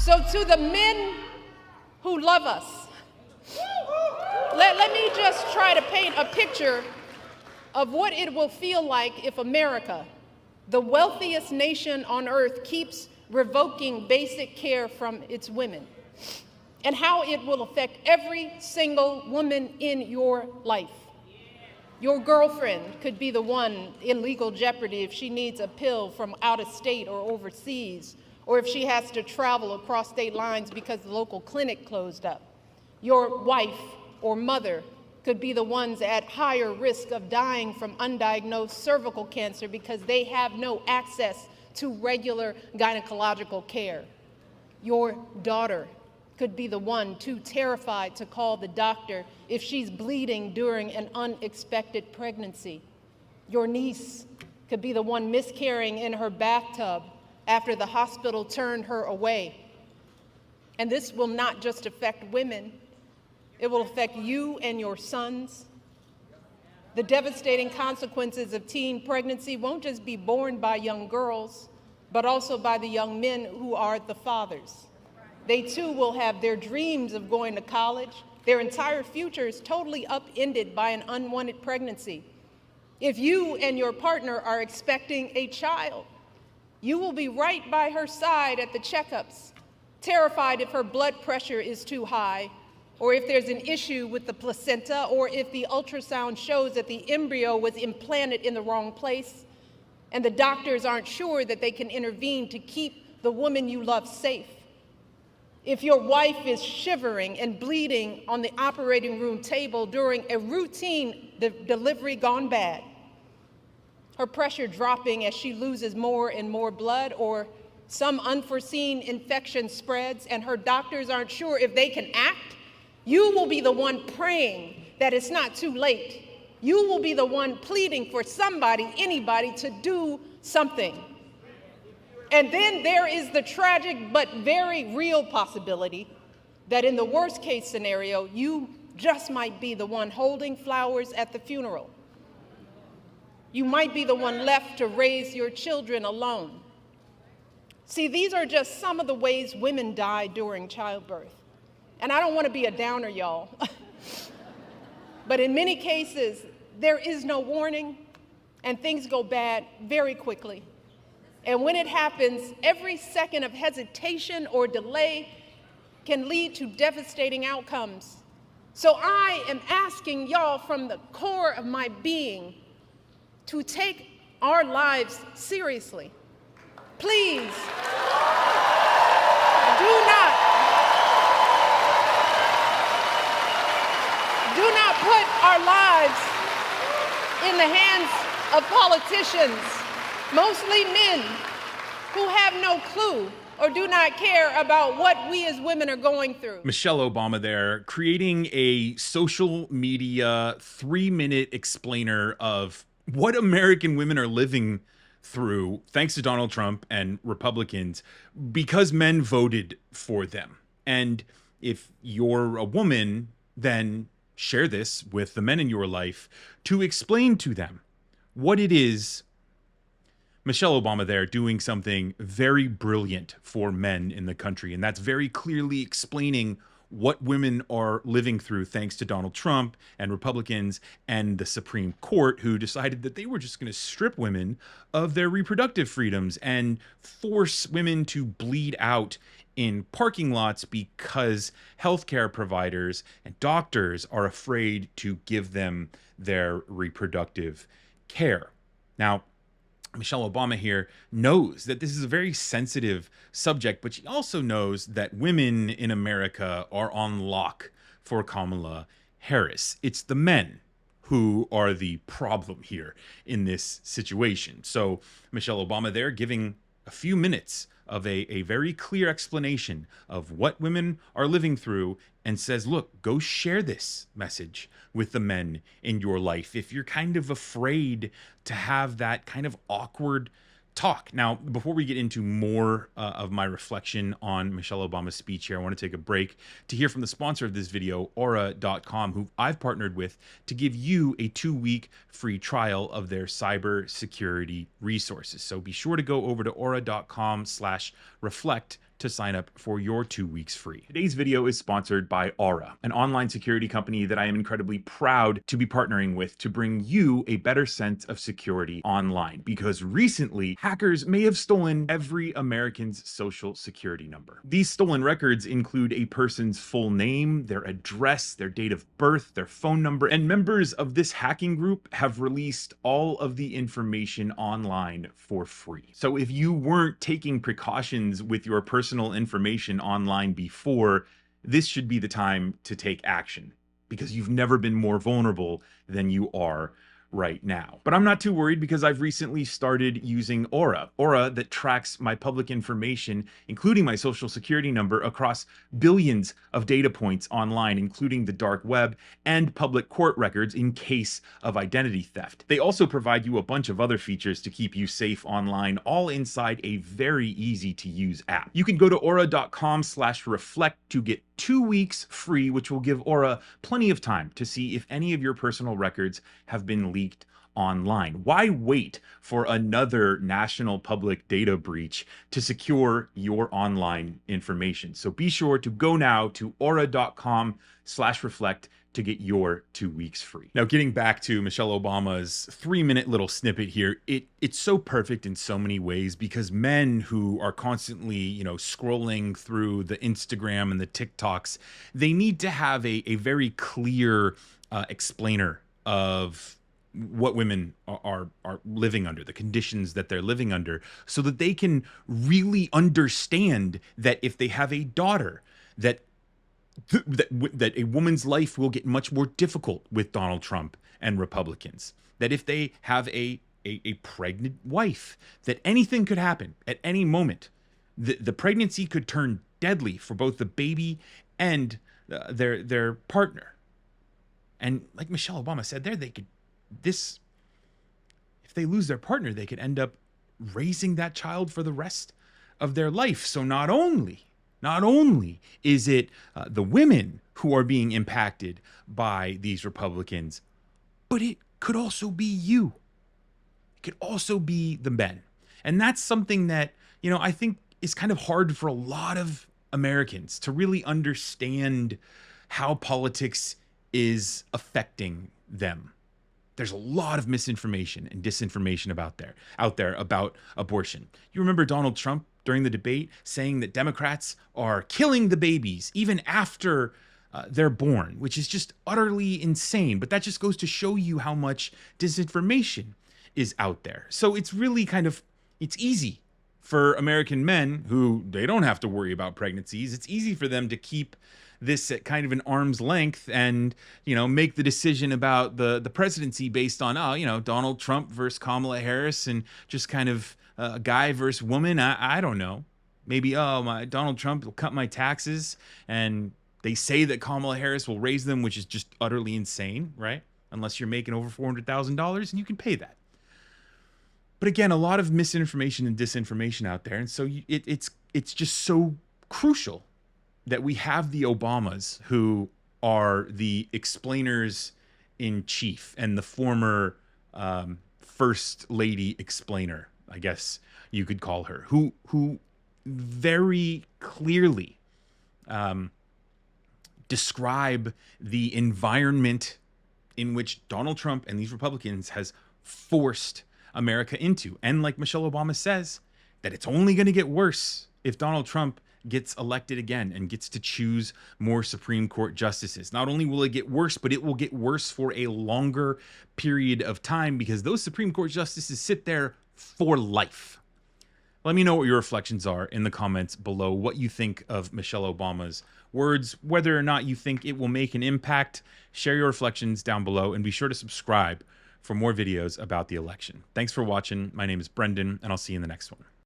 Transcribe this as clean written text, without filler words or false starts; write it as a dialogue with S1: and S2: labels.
S1: So to the men who love us, let me just try to paint a picture of what it will feel like if America, the wealthiest nation on earth, keeps revoking basic care from its women, and how it will affect every single woman in your life. Your girlfriend could be the one in legal jeopardy if she needs a pill from out of state or overseas, or if she has to travel across state lines because the local clinic closed up. Your wife or mother could be the ones at higher risk of dying from undiagnosed cervical cancer because they have no access to regular gynecological care. Your daughter could be the one too terrified to call the doctor if she's bleeding during an unexpected pregnancy. Your niece could be the one miscarrying in her bathtub after the hospital turned her away. And this will not just affect women, it will affect you and your sons. The devastating consequences of teen pregnancy won't just be borne by young girls, but also by the young men who are the fathers. They too will have their dreams of going to college. Their entire future is totally upended by an unwanted pregnancy. If you and your partner are expecting a child, you will be right by her side at the checkups, terrified if her blood pressure is too high, or if there's an issue with the placenta, or if the ultrasound shows that the embryo was implanted in the wrong place, and the doctors aren't sure that they can intervene to keep the woman you love safe. If your wife is shivering and bleeding on the operating room table during a routine delivery gone bad, her pressure dropping as she loses more and more blood, or some unforeseen infection spreads and her doctors aren't sure if they can act, you will be the one praying that it's not too late. You will be the one pleading for somebody, anybody, to do something. And then there is the tragic but very real possibility that in the worst case scenario, you just might be the one holding flowers at the funeral. You might be the one left to raise your children alone. See, these are just some of the ways women die during childbirth. And I don't want to be a downer, y'all. But in many cases, there is no warning, and things go bad very quickly. And when it happens, every second of hesitation or delay can lead to devastating outcomes. So I am asking y'all from the core of my being to take our lives seriously. Please, do not put our lives in the hands of politicians, mostly men, who have no clue or do not care about what we as women are going through.
S2: Michelle Obama there, creating a social media 3-minute explainer of what American women are living through, thanks to Donald Trump and Republicans, because men voted for them. And if you're a woman, then share this with the men in your life to explain to them what it is. Michelle Obama there doing something very brilliant for men in the country, and that's very clearly explaining what women are living through thanks to Donald Trump and Republicans and the Supreme Court, who decided that they were just going to strip women of their reproductive freedoms and force women to bleed out in parking lots because healthcare providers and doctors are afraid to give them their reproductive care. Now, Michelle Obama here knows that this is a very sensitive subject, but she also knows that women in America are on lock for Kamala Harris. It's the men who are the problem here in this situation. So Michelle Obama there giving a few minutes of a very clear explanation of what women are living through, and says, look, go share this message with the men in your life if you're kind of afraid to have that kind of awkward talk. Now, before we get into more of my reflection on Michelle Obama's speech here, I want to take a break to hear from the sponsor of this video, Aura.com, who I've partnered with to give you a 2-week free trial of their cybersecurity resources. So be sure to go over to Aura.com/reflect to sign up for your 2 weeks free. Today's video is sponsored by Aura, an online security company that I am incredibly proud to be partnering with to bring you a better sense of security online, because recently hackers may have stolen every American's social security number. These stolen records include a person's full name, their address, their date of birth, their phone number, and members of this hacking group have released all of the information online for free. So if you weren't taking precautions with your personal information online before, this should be the time to take action, because you've never been more vulnerable than you are right now. But I'm not too worried, because I've recently started using Aura that tracks my public information, including my social security number, across billions of data points online, including the dark web and public court records in case of identity theft. They also provide you a bunch of other features to keep you safe online, all inside a very easy to use app. You can go to aura.com/reflect to get 2 weeks free, which will give Aura plenty of time to see if any of your personal records have been leaked online. Why wait for another national public data breach to secure your online information? So be sure to go now to aura.com/reflect to get your 2 weeks free. Now, getting back to Michelle Obama's 3-minute little snippet here, it's so perfect in so many ways, because men who are constantly, scrolling through the Instagram and the TikToks, they need to have a very clear explainer of what women are living under, the conditions that they're living under, so that they can really understand that if they have a daughter, that a woman's life will get much more difficult with Donald Trump and Republicans. That if they have a pregnant wife, that anything could happen at any moment. The pregnancy could turn deadly for both the baby and their partner. And like Michelle Obama said there, if they lose their partner, they could end up raising that child for the rest of their life. So not only is it the women who are being impacted by these Republicans, but it could also be you. It could also be the men. And that's something that, I think is kind of hard for a lot of Americans to really understand how politics is affecting them. There's a lot of misinformation and disinformation out there about abortion. You remember Donald Trump during the debate saying that Democrats are killing the babies even after they're born, which is just utterly insane. But that just goes to show you how much disinformation is out there. So it's really it's easy for American men who they don't have to worry about pregnancies. It's easy for them to keep this at kind of an arm's length and, make the decision about the presidency based on, Donald Trump versus Kamala Harris, and just kind of guy versus woman. I don't know. Maybe, Donald Trump will cut my taxes, and they say that Kamala Harris will raise them, which is just utterly insane, right? Unless you're making over $400,000 and you can pay that. But again, a lot of misinformation and disinformation out there. And so it's just so crucial that we have the Obamas, who are the explainers in chief and the former first lady explainer, I guess you could call her, who very clearly describe the environment in which Donald Trump and these Republicans has forced America into. And like Michelle Obama says, that it's only going to get worse if Donald Trump gets elected again and gets to choose more Supreme Court justices. Not only will it get worse, but it will get worse for a longer period of time, because those Supreme Court justices sit there for life. Let me know what your reflections are in the comments below, what you think of Michelle Obama's words, whether or not you think it will make an impact. Share your reflections down below, and be sure to subscribe for more videos about the election. Thanks for watching. My name is Brendan, and I'll see you in the next one.